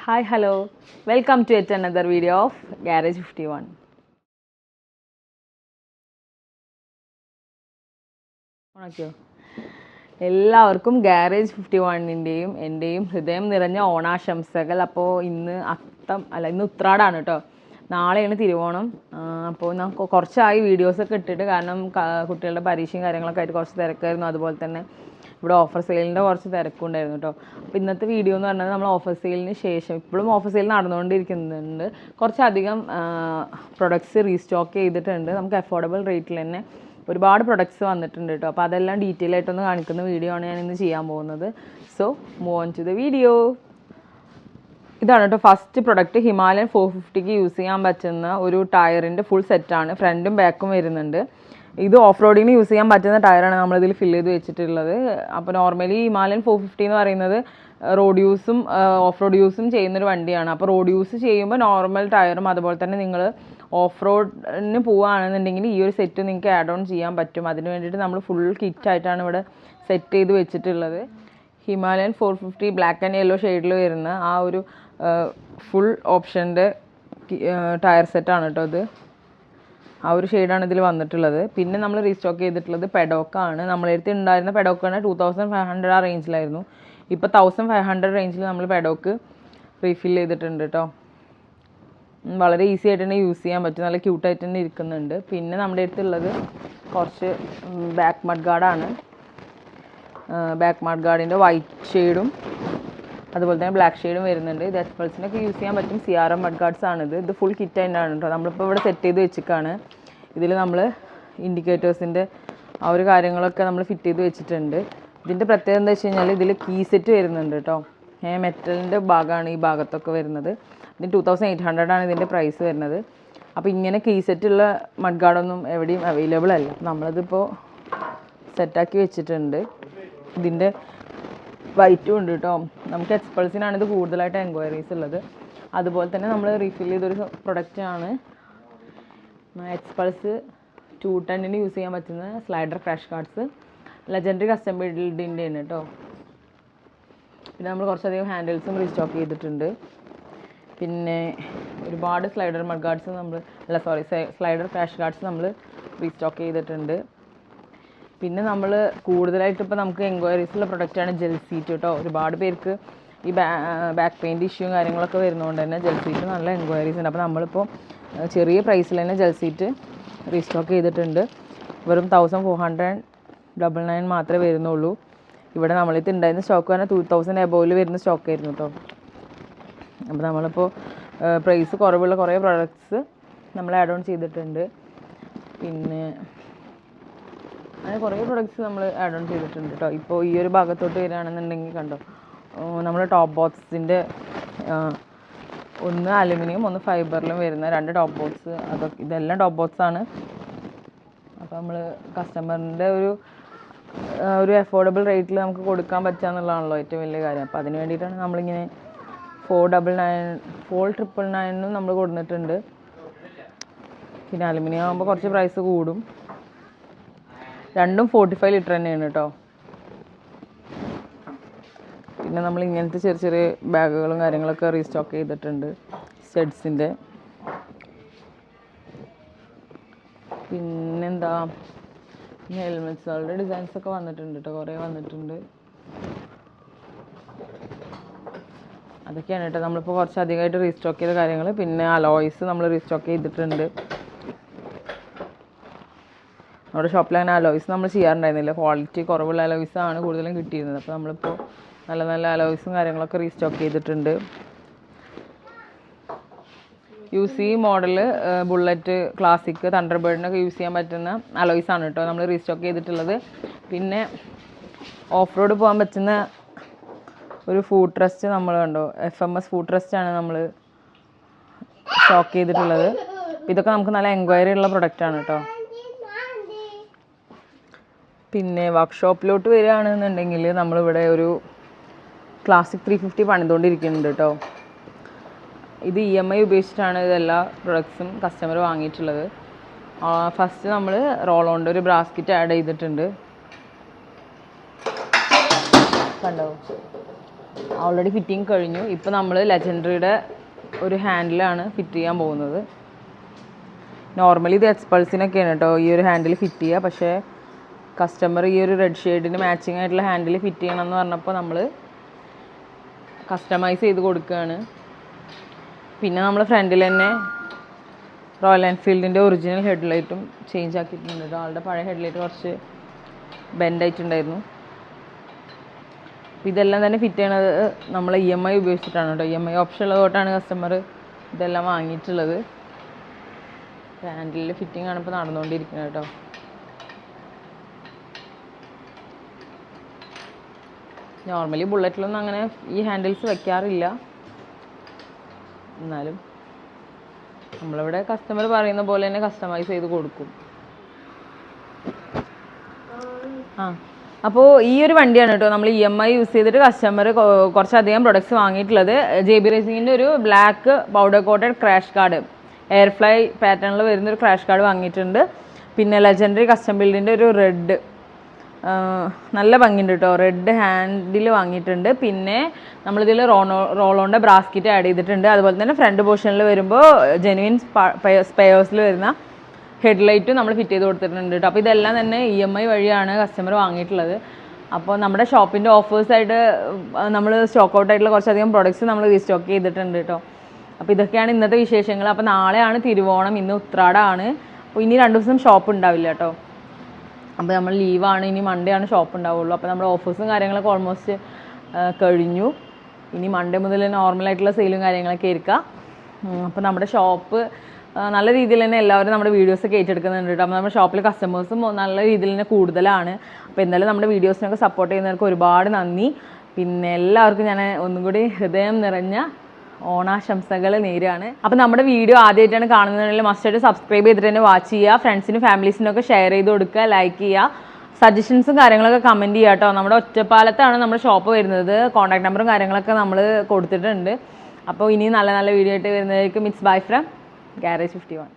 Hi, hello. Welcome to yet another video of Garage 51. എല്ലാവർക്കും garage 51-ൻ്റെയും എൻ്റെയും ഹൃദയം നിറഞ്ഞ ഓണാശംസകൾ. അപ്പോൾ ഇന്ന് ഉത്രാടാണ് കേട്ടോ. നാളെയാണ് തിരുവോണം. അപ്പോൾ ഞാൻ കുറച്ചായി വീഡിയോസൊക്കെ ഇട്ടിട്ട്, കാരണം കുട്ടികളുടെ പരീക്ഷയും കാര്യങ്ങളൊക്കെ ആയിട്ട് കുറച്ച് തിരക്കായിരുന്നു. അതുപോലെ തന്നെ ഇവിടെ ഓഫർ സെയിലിൻ്റെ കുറച്ച് തിരക്കുണ്ടായിരുന്നു കേട്ടോ. അപ്പോൾ ഇന്നത്തെ വീഡിയോ എന്ന് പറഞ്ഞാൽ നമ്മൾ ഓഫർ സെയിലിന് ശേഷം, ഇപ്പോഴും ഓഫർ സെയിൽ നടന്നുകൊണ്ടിരിക്കുന്നുണ്ട്, കുറച്ചധികം പ്രൊഡക്ട്സ് റീസ്റ്റോക്ക് ചെയ്തിട്ടുണ്ട്. നമുക്ക് അഫോർഡബിൾ റേറ്റിൽ തന്നെ ഒരുപാട് പ്രൊഡക്ട്സ് വന്നിട്ടുണ്ട് കേട്ടോ. അപ്പോൾ അതെല്ലാം ഡീറ്റെയിൽ ആയിട്ടൊന്ന് കാണിക്കുന്ന വീഡിയോ ആണ് ഞാൻ ഇന്ന് ചെയ്യാൻ പോകുന്നത്. So move on to the video. ഇതാണ് കേട്ടോ ഫസ്റ്റ് പ്രൊഡക്റ്റ്. ഹിമാലയൻ 450ക്ക് യൂസ് ചെയ്യാൻ പറ്റുന്ന ഒരു ടയറിൻ്റെ ഫുൾ സെറ്റാണ്. ഫ്രണ്ടും ബാക്കും വരുന്നുണ്ട്. ഇത് ഓഫ് റോഡിങ്ങിന് യൂസ് ചെയ്യാൻ പറ്റുന്ന ടയറാണ് നമ്മളിതിൽ ഫില്ല് ചെയ്ത് വെച്ചിട്ടുള്ളത്. അപ്പോൾ നോർമലി ഹിമാലയൻ 450 എന്ന് പറയുന്നത് റോഡ് യൂസും ഓഫ് റോഡ് യൂസും ചെയ്യുന്നൊരു വണ്ടിയാണ്. അപ്പോൾ റോഡ് യൂസ് ചെയ്യുമ്പോൾ നോർമൽ ടയറും, അതുപോലെ തന്നെ നിങ്ങൾ ഓഫ് റോഡിന് പോവുകയാണെന്നുണ്ടെങ്കിൽ ഈ ഒരു സെറ്റ് നിങ്ങൾക്ക് ആഡ് ഓൺ ചെയ്യാൻ പറ്റും. അതിന് വേണ്ടിയിട്ട് നമ്മൾ ഫുൾ കിറ്റായിട്ടാണ് ഇവിടെ സെറ്റ് ചെയ്ത് വെച്ചിട്ടുള്ളത്. ഹിമാലയൻ 450 ബ്ലാക്ക് ആൻഡ് യെല്ലോ ഷെയ്ഡിൽ വരുന്ന ആ ഒരു ഫുൾ ഓപ്ഷൻ്റെ ടയർ സെറ്റാണ് കേട്ടോ ഇത്. ആ ഒരു ഷെയ്ഡാണ് ഇതിൽ വന്നിട്ടുള്ളത്. പിന്നെ നമ്മൾ റീസ്റ്റോക്ക് ചെയ്തിട്ടുള്ളത് പെഡോക്കാണ്. നമ്മളടുത്ത് ഉണ്ടായിരുന്ന പെഡോക്കാണ് 2500 ആ റേഞ്ചിലായിരുന്നു. ഇപ്പോൾ 1500 റേഞ്ചിൽ നമ്മൾ പെഡോക്ക് റീഫിൽ ചെയ്തിട്ടുണ്ട് കേട്ടോ. വളരെ ഈസി ആയിട്ട് തന്നെ യൂസ് ചെയ്യാൻ പറ്റും. നല്ല ക്യൂട്ടായിട്ട് തന്നെ ഇരിക്കുന്നുണ്ട്. പിന്നെ നമ്മുടെ അടുത്തുള്ളത് കുറച്ച് ബാക്ക് മഡ് ഗാർഡാണ്. ബാക്ക് മഡ് ഗാർഡിൻ്റെ വൈറ്റ് ഷെയ്ഡും അതുപോലെ തന്നെ ബ്ലാക്ക് ഷെയ്ഡും വരുന്നുണ്ട്. ഇത് എക്സ്പൾസിനൊക്കെ യൂസ് ചെയ്യാൻ പറ്റും. CRM മഡ് ഗാർഡ്സ് ആണിത്. ഇത് ഫുൾ കിറ്റ് ആയിട്ടാണ് കേട്ടോ. നമ്മളിപ്പോൾ ഇവിടെ സെറ്റ് ചെയ്ത് വെച്ചിട്ടാണ്. ഇതിൽ നമ്മൾ ഇൻഡിക്കേറ്റേഴ്സിൻ്റെ ആ ഒരു കാര്യങ്ങളൊക്കെ നമ്മൾ ഫിറ്റ് ചെയ്ത് വെച്ചിട്ടുണ്ട്. ഇതിൻ്റെ പ്രത്യേകത എന്താ വെച്ച് കഴിഞ്ഞാൽ ഇതിൽ കീ സെറ്റ് വരുന്നുണ്ട് കേട്ടോ. മെറ്റലിൻ്റെ ഭാഗമാണ് ഈ ഭാഗത്തൊക്കെ വരുന്നത്. ഇതിന് 2800 ആണ് ഇതിൻ്റെ പ്രൈസ് വരുന്നത്. അപ്പോൾ ഇങ്ങനെ കീ സെറ്റുള്ള മഡ് ഗാർഡൊന്നും എവിടെയും അവൈലബിൾ അല്ല. നമ്മളിതിപ്പോൾ സെറ്റാക്കി വെച്ചിട്ടുണ്ട്. ഇതിൻ്റെ വൈറ്റും ഉണ്ട് കേട്ടോ. നമുക്ക് എക്സ്പൾസിനാണ് ഇത് കൂടുതലായിട്ട് എൻക്വയറീസ് ഉള്ളത്. അതുപോലെ തന്നെ നമ്മൾ റീഫിൽ ചെയ്തൊരു പ്രൊഡക്റ്റാണ് എക്സ്പൾസ് 210-ന് യൂസ് ചെയ്യാൻ പറ്റുന്ന slider crash cards. Legendary custom ബിൽഡിൻ്റെ ആണ് കേട്ടോ. പിന്നെ നമ്മൾ കുറച്ചധികം ഹാൻഡിൽസും റീസ്റ്റോക്ക് ചെയ്തിട്ടുണ്ട്. പിന്നെ ഒരുപാട് slider mud guards slider crash cards നമ്മൾ റീസ്റ്റോക്ക് ചെയ്തിട്ടുണ്ട്. പിന്നെ നമ്മൾ കൂടുതലായിട്ട് ഇപ്പോൾ നമുക്ക് എൻക്വയറീസുള്ള പ്രൊഡക്റ്റാണ് ജെൽ സീറ്റ് കേട്ടോ. ഒരുപാട് പേർക്ക് ഈ ബാക്ക് പെയിൻറ്റ് ഇഷ്യൂവും കാര്യങ്ങളൊക്കെ വരുന്നതുകൊണ്ട് തന്നെ ജെൽ സീറ്റ് നല്ല എൻക്വയറീസ് ഉണ്ട്. അപ്പോൾ നമ്മളിപ്പോൾ ചെറിയ പ്രൈസിൽ തന്നെ ജെൽ സീറ്റ് റീസ്റ്റോക്ക് ചെയ്തിട്ടുണ്ട്. വെറും 1499 മാത്രമേ വരുന്നുള്ളൂ. ഇവിടെ നമ്മളിത് ഉണ്ടായിരുന്ന സ്റ്റോക്ക് പറഞ്ഞാൽ 2000 എബോവിൽ വരുന്ന സ്റ്റോക്കായിരുന്നു കേട്ടോ. അപ്പോൾ നമ്മളിപ്പോൾ പ്രൈസ് കുറവുള്ള കുറേ പ്രോഡക്ട്സ് നമ്മൾ ആഡ് ഓൺ ചെയ്തിട്ടുണ്ട്. പിന്നെ അങ്ങനെ കുറേ പ്രൊഡക്ട്സ് നമ്മൾ ആഡ് ഓൺ ചെയ്തിട്ടുണ്ട് കേട്ടോ. ഇപ്പോൾ ഈ ഒരു ഭാഗത്തോട്ട് വരികയാണെന്നുണ്ടെങ്കിൽ കണ്ടോ, നമ്മൾ ടോപ്പ് ബോക്സിൻ്റെ ഒന്ന് അലുമിനിയം ഒന്ന് ഫൈബറിലും വരുന്ന 2 ടോപ്പ് ബോക്സ്, ഇതെല്ലാം ടോപ്പ് ബോക്സാണ്. അപ്പോൾ നമ്മൾ കസ്റ്റമറിൻ്റെ ഒരു അഫോർഡബിൾ റേറ്റിൽ നമുക്ക് കൊടുക്കാൻ പറ്റുക എന്നുള്ളതാണല്ലോ ഏറ്റവും വലിയ കാര്യം. അപ്പോൾ അതിന് വേണ്ടിയിട്ടാണ് നമ്മളിങ്ങനെ 499 നമ്മൾ കൊടുത്തിട്ടുണ്ട്. പിന്നെ അലുമിനിയം ആകുമ്പോൾ കുറച്ച് പ്രൈസ് കൂടും. രണ്ടും 45 ലിറ്റർ തന്നെയാണ് കേട്ടോ. പിന്നെ നമ്മൾ ഇങ്ങനത്തെ ചെറിയ ചെറിയ ബാഗുകളും കാര്യങ്ങളൊക്കെ റീസ്റ്റോക്ക് ചെയ്തിട്ടുണ്ട് സ്റ്റഡ്സിൻ്റെ. പിന്നെന്താ, ഹെൽമെറ്റ്സുകളുടെ ഡിസൈൻസൊക്കെ വന്നിട്ടുണ്ട് കേട്ടോ. കുറേ വന്നിട്ടുണ്ട്. അതൊക്കെയാണ് കേട്ടോ നമ്മളിപ്പോൾ കുറച്ച് അധികമായിട്ട് റീസ്റ്റോക്ക് ചെയ്ത കാര്യങ്ങൾ. പിന്നെ അലോയ്സ് നമ്മൾ റീസ്റ്റോക്ക് ചെയ്തിട്ടുണ്ട്. നമ്മുടെ ഷോപ്പിൽ അങ്ങനെ അലോയ്സ് നമ്മൾ ചെയ്യാറുണ്ടായിരുന്നില്ല. ക്വാളിറ്റി കുറവുള്ള അലോയ്സാണ് കൂടുതലും കിട്ടിയിരുന്നത്. അപ്പോൾ നമ്മളിപ്പോൾ നല്ല നല്ല അലോയ്സും കാര്യങ്ങളൊക്കെ റീസ്റ്റോക്ക് ചെയ്തിട്ടുണ്ട്. UC മോഡൽ, ബുള്ളറ്റ്, ക്ലാസിക്, തണ്ടർബേർഡിനൊക്കെ യൂസ് ചെയ്യാൻ പറ്റുന്ന അലോയ്സാണ് കേട്ടോ നമ്മൾ റീസ്റ്റോക്ക് ചെയ്തിട്ടുള്ളത്. പിന്നെ ഓഫ് റോഡ് പോകാൻ പറ്റുന്ന ഒരു ഫുഡ് ട്രസ്റ്റ് നമ്മൾ കണ്ടോ, FMS ഫുഡ് ട്രസ്റ്റാണ് നമ്മൾ സ്റ്റോക്ക് ചെയ്തിട്ടുള്ളത്. ഇതൊക്കെ നമുക്ക് നല്ല എൻക്വയറി ഉള്ള പ്രൊഡക്റ്റാണ് കേട്ടോ. പിന്നെ വർക്ക്ഷോപ്പിലോട്ട് വരികയാണെന്നുണ്ടെങ്കിൽ നമ്മളിവിടെ ഒരു ക്ലാസിക് 350 പണിതുകൊണ്ടിരിക്കുന്നുണ്ട് കേട്ടോ. ഇത് EMI ഉപയോഗിച്ചിട്ടാണ് ഇതെല്ലാ പ്രൊഡക്ട്സും കസ്റ്റമർ വാങ്ങിയിട്ടുള്ളത്. ഫസ്റ്റ് നമ്മൾ റോളോണ്ട് ഒരു ബ്രാസ്ക്കറ്റ് ആഡ് ചെയ്തിട്ടുണ്ട് കണ്ടോ. ഓൾറെഡി ഫിറ്റിംഗ് കഴിഞ്ഞു. ഇപ്പോൾ നമ്മൾ ലെജൻഡറിയുടെ ഒരു ഹാൻഡിലാണ് ഫിറ്റ് ചെയ്യാൻ പോകുന്നത്. നോർമലി ഇത് എക്സ്പൾസിനൊക്കെയാണ് കേട്ടോ ഈ ഒരു ഹാൻഡിൽ ഫിറ്റ് ചെയ്യുക. പക്ഷേ കസ്റ്റമർ ഈ ഒരു റെഡ് ഷെയ്ഡിന് മാച്ചിങ് ആയിട്ടുള്ള ഹാൻഡിൽ ഫിറ്റ് ചെയ്യണം എന്ന് പറഞ്ഞപ്പോൾ നമ്മൾ കസ്റ്റമൈസ് ചെയ്ത് കൊടുക്കുകയാണ്. പിന്നെ നമ്മൾ ഫ്രണ്ടിൽ തന്നെ റോയൽ എൻഫീൽഡിൻ്റെ ഒറിജിനൽ ഹെഡ്ലൈറ്റും ചേഞ്ച് ആക്കിയിട്ടുണ്ട് കേട്ടോ. ആളുടെ പഴയ ഹെഡ്ലൈറ്റ് കുറച്ച് ബെൻഡായിട്ടുണ്ടായിരുന്നു. അപ്പോൾ ഇതെല്ലാം തന്നെ ഫിറ്റ് ചെയ്യണത് നമ്മൾ EMI ഉപയോഗിച്ചിട്ടാണ് കേട്ടോ. EMI ഓപ്ഷൻ ഉള്ളതുകൊണ്ടാണ് കസ്റ്റമർ ഇതെല്ലാം വാങ്ങിയിട്ടുള്ളത്. ഹാൻഡിലിൽ ഫിറ്റിംഗ് ആണ് ഇപ്പോൾ നടന്നുകൊണ്ടിരിക്കുന്നത് കേട്ടോ. നോർമലി ബുള്ളറ്റിലൊന്നും അങ്ങനെ ഈ ഹാൻഡിൽസ് വയ്ക്കാറില്ല. എന്നാലും നമ്മളിവിടെ കസ്റ്റമർ പറയുന്ന പോലെ തന്നെ കസ്റ്റമൈസ് ചെയ്ത് കൊടുക്കും. അപ്പോൾ ഈ ഒരു വണ്ടിയാണ് കേട്ടോ നമ്മൾ EMI യൂസ് ചെയ്തിട്ട് കസ്റ്റമർ കുറച്ചധികം പ്രൊഡക്ട്സ് വാങ്ങിയിട്ടുള്ളത്. JB റേസിങ്ങിൻ്റെ ഒരു black powder coated crash card, air fly പാറ്റേണിൽ വരുന്നൊരു ക്രാഷ് കാർഡ് വാങ്ങിയിട്ടുണ്ട്. പിന്നെ ലെജൻഡറി കസ്റ്റം ബിൽഡിൻ്റെ ഒരു റെഡ്, നല്ല ഭംഗിയുണ്ട് കേട്ടോ, റെഡ് ഹാൻഡിൽ വാങ്ങിയിട്ടുണ്ട്. പിന്നെ നമ്മളിതിൽ റോളോൻ്റെ ബ്രാസ്കിറ്റ് ആഡ് ചെയ്തിട്ടുണ്ട്. അതുപോലെ തന്നെ ഫ്രണ്ട് പോർഷനിൽ വരുമ്പോൾ ജെനുവിൻ സ്പെയേഴ്സിൽ വരുന്ന ഹെഡ്ലൈറ്റും നമ്മൾ ഫിറ്റ് ചെയ്ത് കൊടുത്തിട്ടുണ്ട് കേട്ടോ. അപ്പോൾ ഇതെല്ലാം തന്നെ EMI വഴിയാണ് കസ്റ്റമർ വാങ്ങിയിട്ടുള്ളത്. അപ്പോൾ നമ്മുടെ ഷോപ്പിൻ്റെ ഓഫേഴ്സായിട്ട് നമ്മൾ സ്റ്റോക്ക് ഔട്ട് ആയിട്ടുള്ള കുറച്ചധികം പ്രോഡക്റ്റ്സ് നമ്മൾ റീസ്റ്റോക്ക് ചെയ്തിട്ടുണ്ട് കേട്ടോ. അപ്പോൾ ഇതൊക്കെയാണ് ഇന്നത്തെ വിശേഷങ്ങൾ. അപ്പോൾ നാളെയാണ് തിരുവോണം, ഇന്ന് ഉത്രാടമാണ്. അപ്പോൾ ഇനി 2 ദിവസം ഷോപ്പ് ഉണ്ടാവില്ല കേട്ടോ. അപ്പോൾ നമ്മൾ ലീവാണ്, ഇനി മൺഡേ ആണ് ഷോപ്പ് ഉണ്ടാവുള്ളൂ. അപ്പോൾ നമ്മുടെ ഓഫേഴ്സും കാര്യങ്ങളൊക്കെ ഓൾമോസ്റ്റ് കഴിഞ്ഞു. ഇനി മൺഡേ മുതൽ നോർമലായിട്ടുള്ള സെയിലും കാര്യങ്ങളൊക്കെ ആയിരിക്കാം. അപ്പോൾ നമ്മുടെ ഷോപ്പ് നല്ല രീതിയിൽ തന്നെ എല്ലാവരും നമ്മുടെ വീഡിയോസൊക്കെ ഏറ്റെടുക്കുന്നുണ്ട് കേട്ടോ. അപ്പോൾ നമ്മുടെ ഷോപ്പിൽ കസ്റ്റമേഴ്സും നല്ല രീതിയിൽ തന്നെ കൂടുതലാണ്. അപ്പോൾ എന്തായാലും നമ്മുടെ വീഡിയോസിനൊക്കെ സപ്പോർട്ട് ചെയ്യുന്നവർക്ക് ഒരുപാട് നന്ദി. പിന്നെ എല്ലാവർക്കും ഞാൻ ഒന്നും കൂടി ഹൃദയം നിറഞ്ഞ ഓണാശംസകൾ നേരാണ്. അപ്പോൾ നമ്മുടെ വീഡിയോ ആദ്യമായിട്ടാണ് കാണുന്നതെങ്കിൽ മസ്റ്റായിട്ട് സബ്സ്ക്രൈബ് ചെയ്തിട്ട് തന്നെ വാച്ച് ചെയ്യുക. ഫ്രണ്ട്സിനും ഫാമിലീസിനൊക്കെ ഷെയർ ചെയ്ത് കൊടുക്കുക, ലൈക്ക് ചെയ്യുക, സജഷൻസും കാര്യങ്ങളൊക്കെ കമൻറ്റ് ചെയ്യുക കേട്ടോ. നമ്മുടെ ഒറ്റപ്പാലത്താണ് നമ്മുടെ ഷോപ്പ് വരുന്നത്. കോൺടാക്ട് നമ്പറും കാര്യങ്ങളൊക്കെ നമ്മൾ കൊടുത്തിട്ടുണ്ട്. അപ്പോൾ ഇനി നല്ല നല്ല വീഡിയോ ആയിട്ട് വരുന്നതായിരിക്കും. It's bye from Garage 51.